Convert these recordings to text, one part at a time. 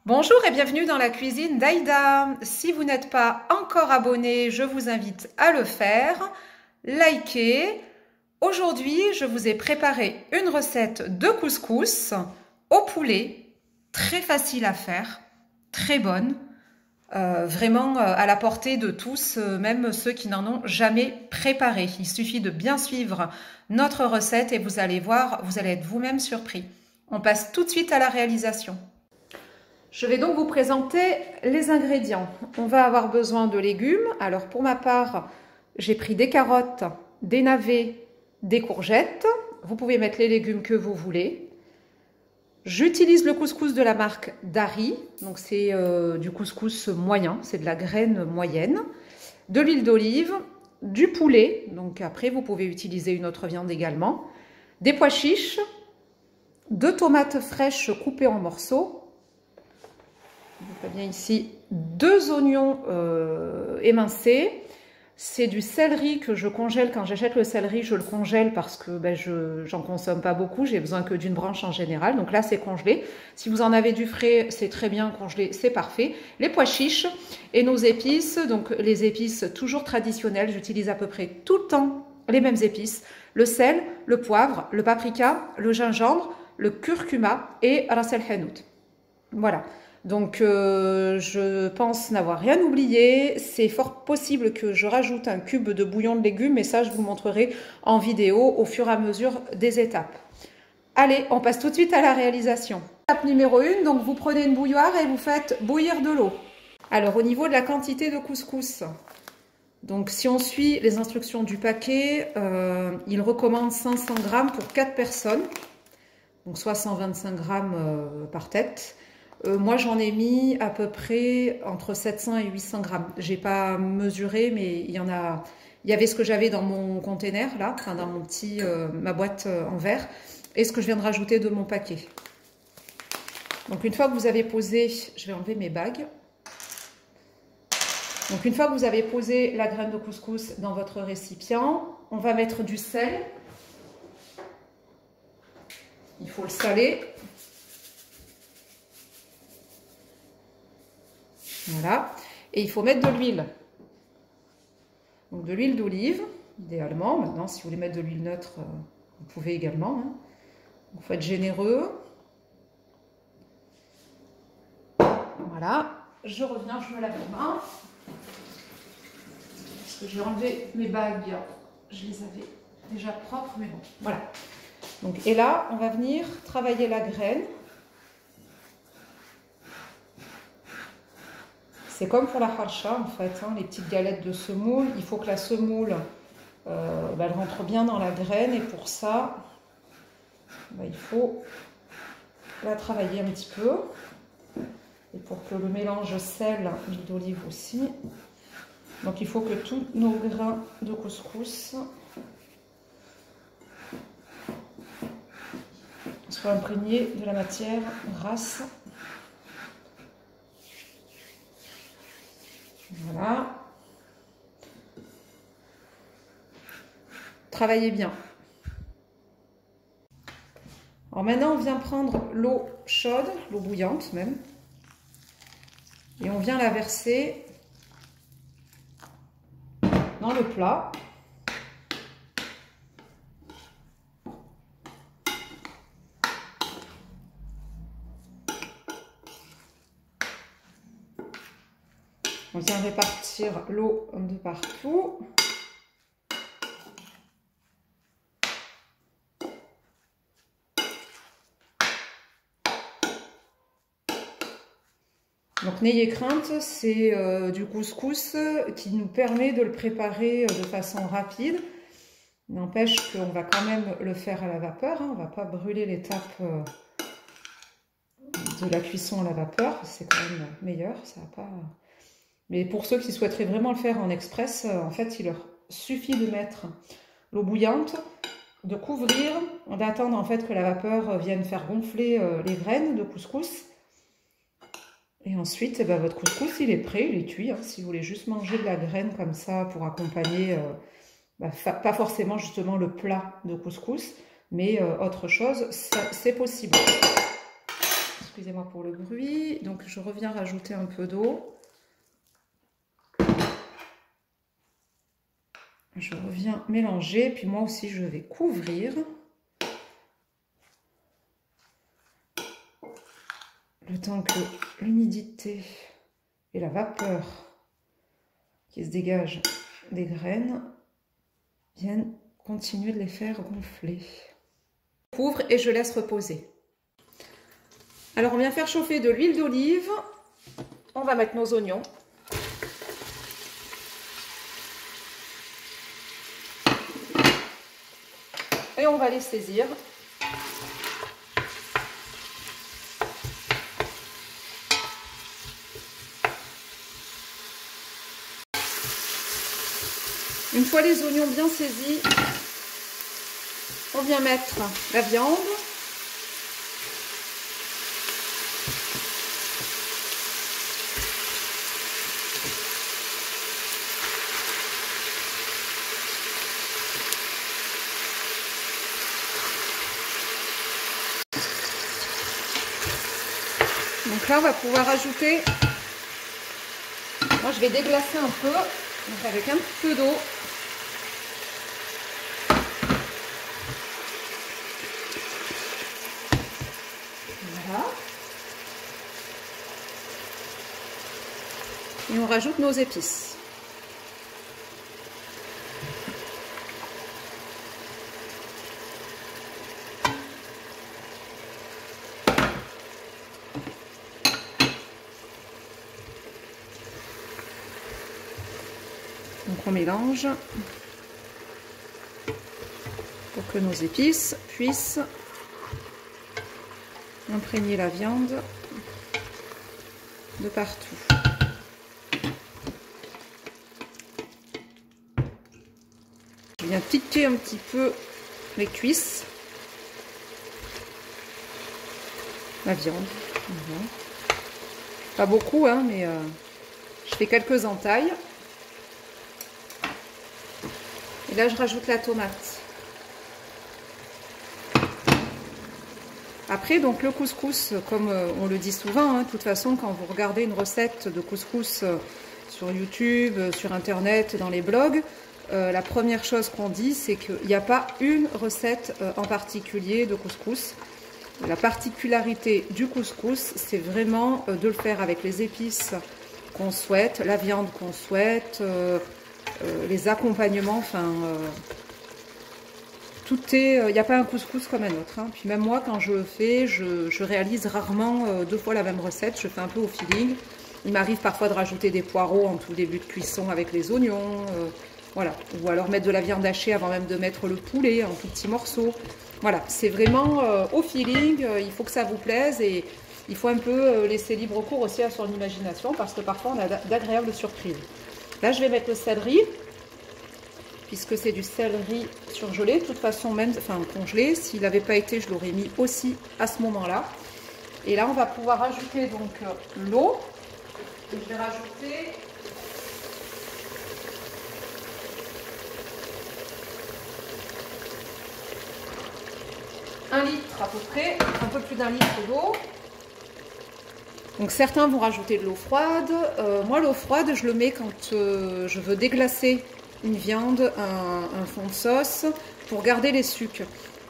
Bonjour et bienvenue dans la cuisine d'Aïda. Si vous n'êtes pas encore abonné, je vous invite à le faire. Likez. Aujourd'hui, je vous ai préparé une recette de couscous au poulet. Très facile à faire, très bonne. Vraiment à la portée de tous, même ceux qui n'en ont jamais préparé. Il suffit de bien suivre notre recette et vous allez voir, vous allez être vous-même surpris. On passe tout de suite à la réalisation. Je vais donc vous présenter les ingrédients. On va avoir besoin de légumes. Alors pour ma part, j'ai pris des carottes, des navets, des courgettes. Vous pouvez mettre les légumes que vous voulez. J'utilise le couscous de la marque Dari. Donc c'est du couscous moyen, c'est de la graine moyenne. De l'huile d'olive, du poulet. Donc après vous pouvez utiliser une autre viande également. Des pois chiches, 2 tomates fraîches coupées en morceaux. Vous voyez bien ici 2 oignons émincés. C'est du céleri que je congèle. Quand j'achète le céleri, je le congèle parce que j'en consomme pas beaucoup. J'ai besoin que d'une branche en général. Donc là, c'est congelé. Si vous en avez du frais, c'est très bien congelé, c'est parfait. Les pois chiches et nos épices. Donc les épices toujours traditionnelles. J'utilise à peu près tout le temps les mêmes épices. Le sel, le poivre, le paprika, le gingembre, le curcuma et ras el hanout. Voilà. Donc, je pense n'avoir rien oublié. C'est fort possible que je rajoute un cube de bouillon de légumes, mais ça, je vous montrerai en vidéo au fur et à mesure des étapes. Allez, on passe tout de suite à la réalisation. Étape numéro 1, donc vous prenez une bouilloire et vous faites bouillir de l'eau. Alors, au niveau de la quantité de couscous, donc si on suit les instructions du paquet, il recommande 500 g pour 4 personnes, donc soit 125 g par tête. Moi, j'en ai mis à peu près entre 700 et 800 grammes. J'ai pas mesuré, mais il y avait ce que j'avais dans mon container, là, enfin dans mon ma boîte en verre, et ce que je viens de rajouter de mon paquet. Donc, une fois que vous avez posé, je vais enlever mes bagues. Donc, une fois que vous avez posé la graine de couscous dans votre récipient, on va mettre du sel. Il faut le saler. Voilà, et il faut mettre de l'huile. Donc de l'huile d'olive, idéalement. Maintenant, si vous voulez mettre de l'huile neutre, vous pouvez également. Hein. Il faut être généreux. Voilà, je reviens, je me lave les mains. Parce que j'ai enlevé mes bagues, je les avais déjà propres, mais bon, voilà. Donc, et là, on va venir travailler la graine. C'est comme pour la harcha en fait, hein, les petites galettes de semoule. Il faut que la semoule elle rentre bien dans la graine et pour ça, il faut la travailler un petit peu. Et pour que le mélange sel, huile d'olive aussi. Donc il faut que tous nos grains de couscous soient imprégnés de la matière grasse. Voilà. Travaillez bien. Alors maintenant, on vient prendre l'eau chaude, l'eau bouillante même, et on vient la verser dans le plat. On vient répartir l'eau de partout. Donc n'ayez crainte, c'est du couscous qui nous permet de le préparer de façon rapide. N'empêche qu'on va quand même le faire à la vapeur. Hein. On ne va pas brûler l'étape de la cuisson à la vapeur. C'est quand même meilleur. Ça va pas... Mais pour ceux qui souhaiteraient vraiment le faire en express, en fait, il leur suffit de mettre l'eau bouillante, de couvrir, d'attendre en fait que la vapeur vienne faire gonfler les graines de couscous. Et ensuite, votre couscous, il est prêt, il est cuit. Hein. Si vous voulez juste manger de la graine comme ça pour accompagner, pas forcément justement le plat de couscous, mais autre chose, c'est possible. excusez-moi pour le bruit. Donc je reviens rajouter un peu d'eau. Je reviens mélanger, puis moi aussi je vais couvrir. Le temps que l'humidité et la vapeur qui se dégage des graines viennent continuer de les faire gonfler. Je couvre et je laisse reposer. Alors on vient faire chauffer de l'huile d'olive. On va mettre nos oignons. Et on va les saisir. Une fois les oignons bien saisis, on vient mettre la viande. Donc là, on va pouvoir ajouter, moi je vais déglacer un peu, donc avec un peu d'eau. Voilà. Et on rajoute nos épices. Donc on mélange pour que nos épices puissent imprégner la viande de partout. Je viens piquer un petit peu les cuisses, la viande. Voilà. Pas beaucoup, hein, mais je fais quelques entailles. Et là, je rajoute la tomate. Après, donc le couscous, comme on le dit souvent, hein, de toute façon, quand vous regardez une recette de couscous sur YouTube, sur Internet, dans les blogs, la première chose qu'on dit, c'est qu'il n'y a pas une recette en particulier de couscous. La particularité du couscous, c'est vraiment de le faire avec les épices qu'on souhaite, la viande qu'on souhaite, les accompagnements, enfin... tout est, il n'y a pas un couscous comme un autre. Hein. Puis même moi, quand je le fais, je réalise rarement 2 fois la même recette. Je fais un peu au feeling. Il m'arrive parfois de rajouter des poireaux en tout début de cuisson avec les oignons. Voilà. Ou alors mettre de la viande hachée avant même de mettre le poulet en tout petits morceaux. Voilà. C'est vraiment au feeling. Il faut que ça vous plaise et il faut un peu laisser libre cours aussi à son imagination parce que parfois on a d'agréables surprises. Là, je vais mettre le céleri. Puisque c'est du céleri surgelé, de toute façon même, enfin congelé, s'il n'avait pas été, je l'aurais mis aussi à ce moment-là. Et là, on va pouvoir ajouter donc l'eau. Je vais rajouter un litre à peu près, un peu plus d'1 litre d'eau. Donc certains vont rajouter de l'eau froide. Moi, l'eau froide, je le mets quand je veux déglacer une viande, un fond de sauce, pour garder les sucs.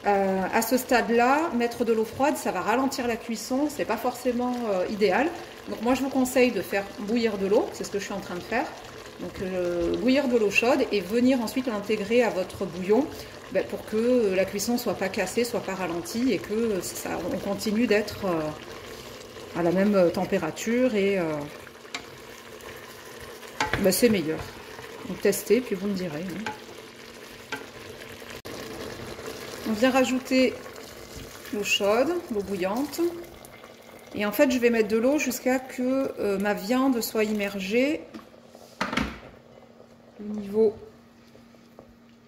À ce stade-là, mettre de l'eau froide, ça va ralentir la cuisson, c'est pas forcément idéal. Donc moi, je vous conseille de faire bouillir de l'eau, c'est ce que je suis en train de faire. Donc bouillir de l'eau chaude et venir ensuite l'intégrer à votre bouillon pour que la cuisson soit pas cassée, soit pas ralentie et que on continue d'être à la même température et c'est meilleur. Donc testez, puis vous me direz. On vient rajouter l'eau chaude, l'eau bouillante. Et en fait, je vais mettre de l'eau jusqu'à que ma viande soit immergée. Le niveau,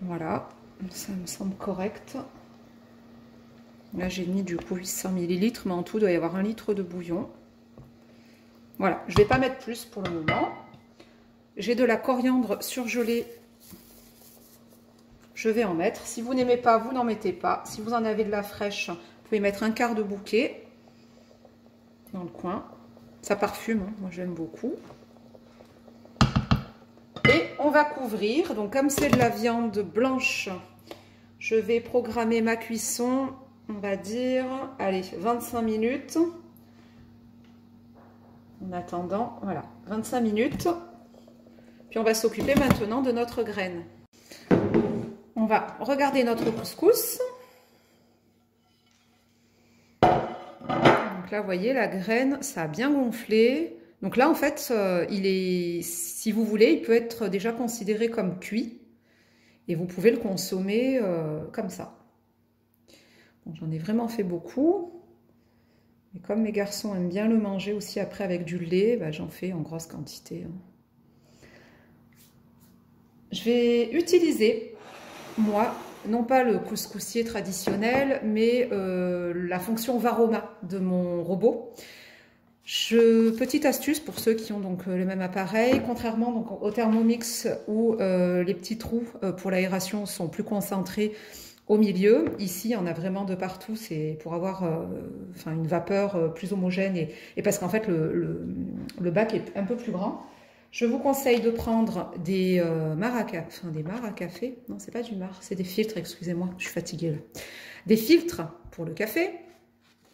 voilà, ça me semble correct. Là, j'ai mis du coup 800 ml, mais en tout, il doit y avoir 1 litre de bouillon. Voilà, je ne vais pas mettre plus pour le moment. J'ai de la coriandre surgelée, je vais en mettre. Si vous n'aimez pas, vous n'en mettez pas. Si vous en avez de la fraîche, vous pouvez mettre 1/4 de bouquet. dans le coin. Ça parfume, hein, moi j'aime beaucoup. Et on va couvrir, donc comme c'est de la viande blanche, je vais programmer ma cuisson, on va dire, allez, 25 minutes. En attendant, voilà, 25 minutes. Puis on va s'occuper maintenant de notre graine. On va regarder notre couscous. Donc là, vous voyez, la graine, ça a bien gonflé. Donc là, en fait, il est, si vous voulez, il peut être déjà considéré comme cuit. Et vous pouvez le consommer comme ça. Bon, j'en ai vraiment fait beaucoup. Et comme mes garçons aiment bien le manger aussi après avec du lait, bah, j'en fais en grosse quantité. Je vais utiliser, moi, non pas le couscoussier traditionnel, mais la fonction Varoma de mon robot. Petite astuce pour ceux qui ont donc le même appareil, contrairement donc au Thermomix où les petits trous pour l'aération sont plus concentrés au milieu, ici on a vraiment de partout, c'est pour avoir une vapeur plus homogène et parce qu'en fait le bac est un peu plus grand. Je vous conseille de prendre des marcs à café, non c'est pas du marc, c'est des filtres, excusez-moi, je suis fatiguée là. Des filtres pour le café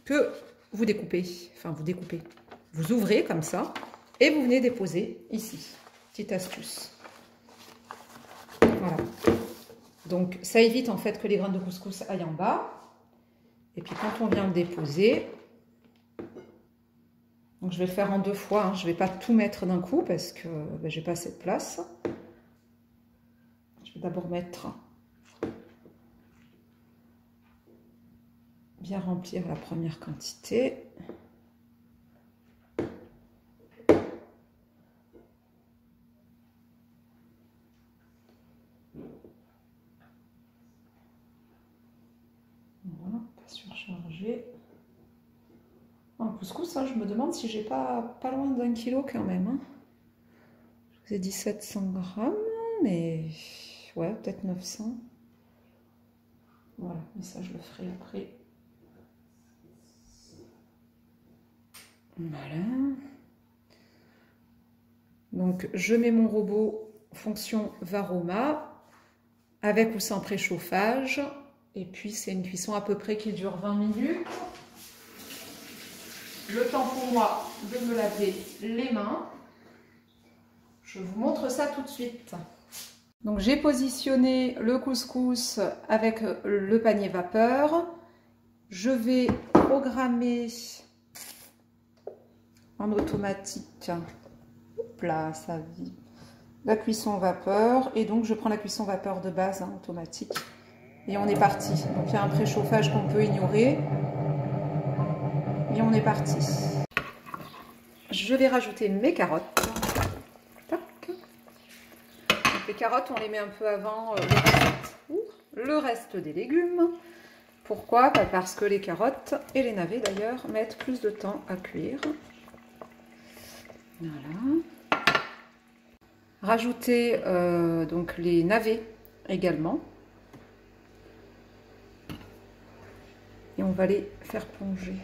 que vous découpez, vous ouvrez comme ça et vous venez déposer ici. Petite astuce. Voilà. Donc ça évite en fait que les graines de couscous aillent en bas. Et puis quand on vient le déposer, donc je vais le faire en 2 fois, hein. Je ne vais pas tout mettre d'un coup parce que ben, j'ai pas assez de place. Je vais d'abord mettre, bien remplir la première quantité. Voilà, pas surchargé. En couscous, hein, je me demande si j'ai pas loin d'1 kilo quand même. Hein. Je vous ai dit 700 grammes, mais ouais, peut-être 900. Voilà, mais ça je le ferai après. Voilà. Donc je mets mon robot fonction Varoma avec ou sans préchauffage. Et puis c'est une cuisson à peu près qui dure 20 minutes. Le temps pour moi de me laver les mains. Je vous montre ça tout de suite. Donc j'ai positionné le couscous avec le panier vapeur. Je vais programmer en automatique. Hop là, ça vit. La cuisson vapeur. Et donc je prends la cuisson vapeur de base, hein, automatique. Et on est parti. Donc il y a un préchauffage qu'on peut ignorer. Et on est parti. Je vais rajouter mes carottes. Tac. Donc les carottes, on les met un peu avant le reste des légumes. Pourquoi? Parce que les carottes et les navets d'ailleurs mettent plus de temps à cuire. Voilà. Rajouter donc les navets également. Et on va les faire plonger.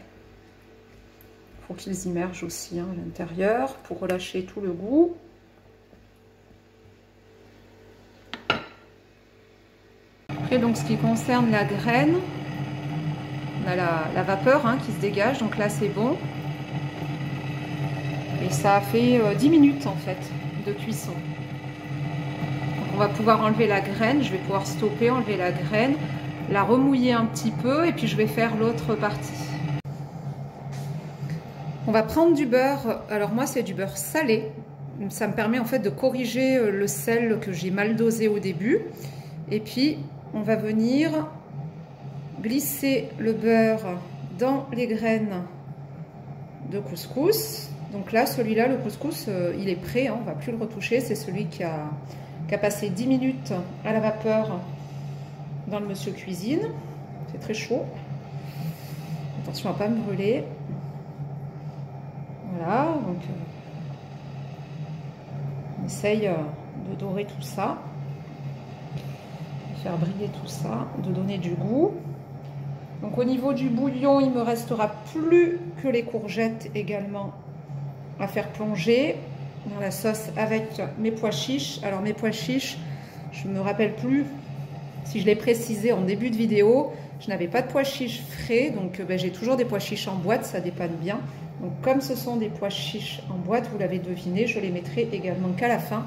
Il faut qu'ils immergent aussi hein, à l'intérieur pour relâcher tout le goût. Après, donc, ce qui concerne la graine, on a la vapeur hein, qui se dégage, donc là c'est bon. Et ça a fait 10 minutes en fait de cuisson. Donc, on va pouvoir enlever la graine, je vais pouvoir stopper, enlever la graine, la remouiller un petit peu et puis je vais faire l'autre partie. On va prendre du beurre, alors moi c'est du beurre salé, ça me permet en fait de corriger le sel que j'ai mal dosé au début. Et puis on va venir glisser le beurre dans les graines de couscous. Donc là celui-là, le couscous, il est prêt, hein, on ne va plus le retoucher, c'est celui qui a passé 10 minutes à la vapeur dans le monsieur cuisine. C'est très chaud, attention à ne pas me brûler. Voilà, donc on essaye de dorer tout ça, de faire briller tout ça, de donner du goût. Donc au niveau du bouillon, il me restera plus que les courgettes également à faire plonger dans la sauce avec mes pois chiches. Alors mes pois chiches, je ne me rappelle plus si je l'ai précisé en début de vidéo, je n'avais pas de pois chiches frais, donc j'ai toujours des pois chiches en boîte, ça dépanne bien. Donc comme ce sont des pois chiches en boîte, vous l'avez deviné, je les mettrai également qu'à la fin,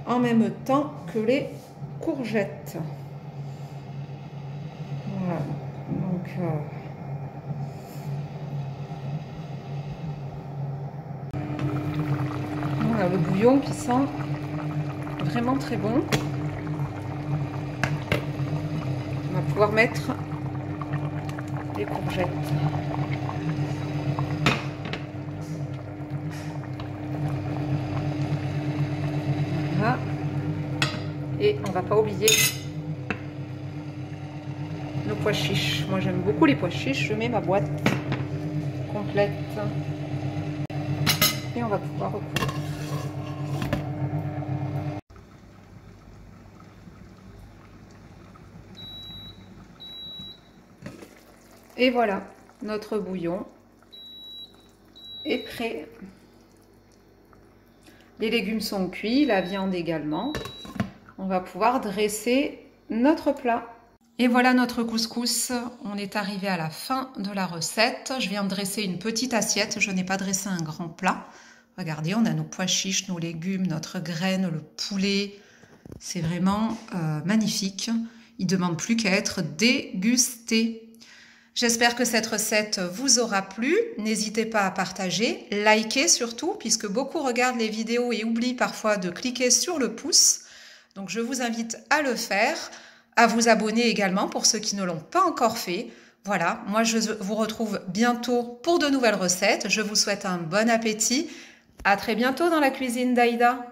en même temps que les courgettes. Voilà, donc voilà le bouillon qui sent vraiment très bon. On va pouvoir mettre les courgettes. Voilà. Et on ne va pas oublier nos pois chiches. Moi j'aime beaucoup les pois chiches. Je mets ma boîte complète. Et on va pouvoir recouvrir. Et voilà, notre bouillon est prêt. Les légumes sont cuits, la viande également. On va pouvoir dresser notre plat. Et voilà notre couscous. On est arrivé à la fin de la recette. Je viens de dresser une petite assiette. Je n'ai pas dressé un grand plat. Regardez, on a nos pois chiches, nos légumes, notre graine, le poulet. C'est vraiment magnifique. Il ne demande plus qu'à être dégusté. J'espère que cette recette vous aura plu. N'hésitez pas à partager, liker surtout, puisque beaucoup regardent les vidéos et oublient parfois de cliquer sur le pouce. Donc je vous invite à le faire, à vous abonner également pour ceux qui ne l'ont pas encore fait. Voilà, moi je vous retrouve bientôt pour de nouvelles recettes. Je vous souhaite un bon appétit. À très bientôt dans la cuisine d'Aïda.